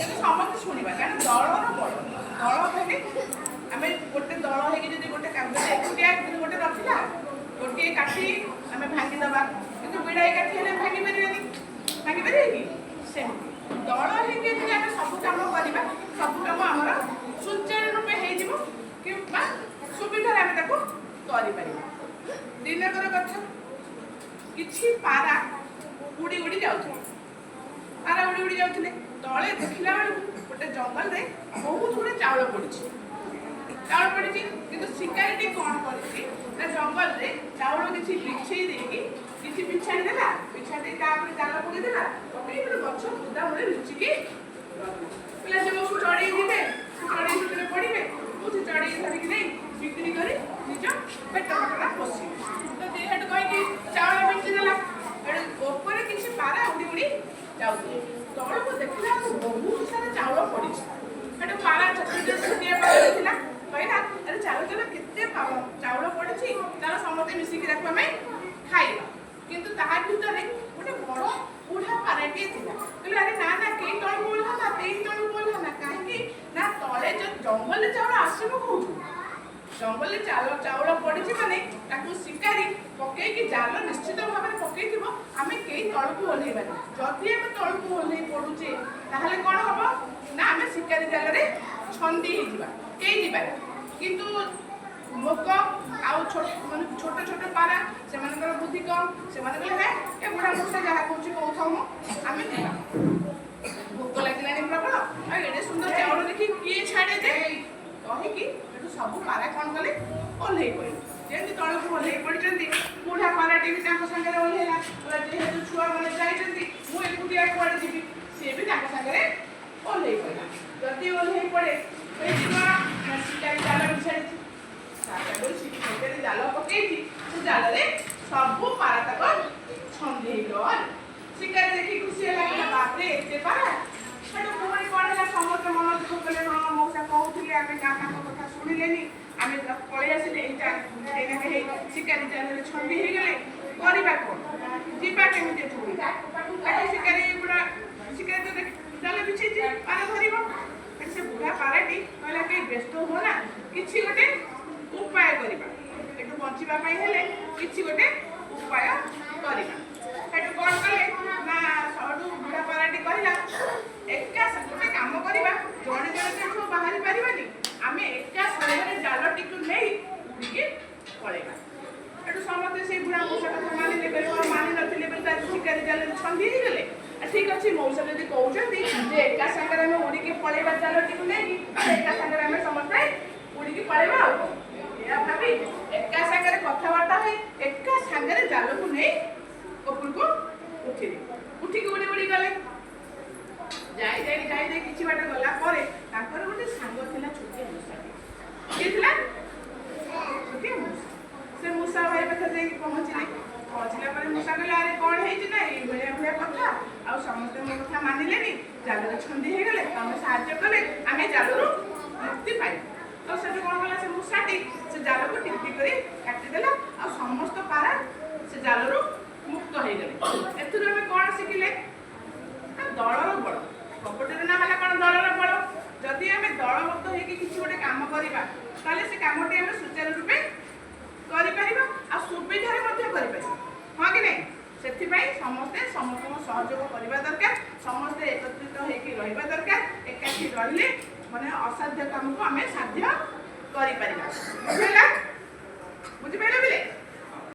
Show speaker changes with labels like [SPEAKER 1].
[SPEAKER 1] समस्त शुणा क्या दलर बल दल कहले आम गोटे दल हो गोटे एकुटिया गोटे रखा गोटे काठी आम भांगीदबा कि विड़ाई काठी हेल्ले भांगी पारे कि सेमती दल हो सब कम करवा सब कम आम सुचारू रूपे हो सुविधा आम कर दिनकर कथा कि पारा उड़ी उड़ी जाऊे पारा उड़ी उड़ी जाते तले देखला बेलू गोटे जंगल में बहुत गुड़े चाउल पड़ी कि शिकारी कौन कर जंगल में चाउल किसी बिछे किसी बिछाड़ी देला बिछाड़ी जाल पकईदेला पकई गछ बुदा मूले लुचिकी पिला सब चढ़ई जीवे चढ़ई भितर पड़े मुझे चढ़ई धरिकी नहीं बिक्री कर निज पेट पटना पोषे तो हेटू कहीं चाउल बिचिदेला ऊपर किसी पारा उड़ी उड़ी जाऊे तल को देखला बहुत सारा चाउल पड़ी हेटू पारा छुटिया पारा देखला कहला अरे चलो चलो केते चाउल पड़ी तार समस्ते मिसिकी रखा खाइबा किंतु तार भितर गोटे बड़ बुढ़ा पाराटे कहले अरे ना ना कई तल बोला ना कई तल बोला ना कहीं ना तले जो जंगल चाउल आसब कौन जंगल चाउल पड़ी माने शिकारी पकईकि जाल निश्चित भाव में पकई आम कई तल को ओह्लैबा जदि आम तल को ओह्लै पड़ुचे ताहले कौन हम ना आम शिकारी जाल छंदी कई जीवार किंतु लोक आउ छोट छोट पारा से बुद्धि कम से कहले ए बुढ़ा मुझे जहाँ कौन कौन आम भोक लगे प्रबल एडे सुंदर चाउल देखी किए छाड़े दे कहीकि सब पारा कौन कले ओह्लै पड़े जमी तल को ओह्लै पड़ी बुढ़ा पाराटी भी सागर ओह्लैला जेहेतु छुआ मैंने जाइए मुझे एकुटिया कड़े जी सी भी सागर ओह्लै पड़ा जदि ओह्लै पड़े शिकारी जाल बिछाड़ी शिकारी जाल पकई से जाल सब पारा तक छंदी शिकारी देखी खुशी है बापरे एत पारा सेठू पुणी कौन है समस्त मन दुख कले हाँ मौसा कहते आम कथा शुणिले आम पलि आसिले शिकारी जाल छंदी हो गले करवा कौन जीवा केमी शिकारी गुड़ा शिकारी तो जाल बिछे पारा धर से बुढ़ा पाराटी कहला कहीं व्यस्त हो ना कि गोटे उपाय करवा बचापी हेले कि गोटे उपाय करवा कौन कले ना सब बुढ़ा पाराटी कहला एका गोटे कम करवा जड़े जड़े सब बाहरी पारानी आम एका समय जाल टी नहीं उड़िकी पलैबा एटू समस्ते से बुढ़ा मौसा कथा मानिले मानि ना शिकारी जाल छंदी गले ठीक अच्छे मौसा जब कहते एका सागर आम उड़िकी पलैबा जाल टी नहीं एका सागर आम समस्ते उड़िकी पलैबा भाभी एका सागर कथबार्ता है एका सागर जाल को नहीं ऊपर को उठिकी उड़ी उड़ी गले जाई किसी बाट गला गोटे सांग था छोटिया मूषा किए छोटिया मूषा से मूषा भाई पाखे पहुँचले पहुँचला मूषा कहले अरे कौन है भाया कथा आ समस्त मो कथा मानिले जाल छंदी हो गले तुम साहय कले आम जाल मुक्ति पाई तो से कौन कला से मूषाटी से जाल को टिपटी कर काटिदेला आ समस्त पारा से जाल मुक्त हो गले एम कौन शिखिले दलर बल कपटर ना है कौन दलर बल जदि आम दलबद्ध हो किसी गोटे कम करवा से कमटी आम सुचारू रूपे कर सुविधा हाँ कि नहीं से समस्ते समस्त सहयोग करवा दरकार समस्ते एकत्रित होगा दरकार एकाठी रही माने असाध्य काम को आम साध्य कर बुझे बुझिपारे बिले।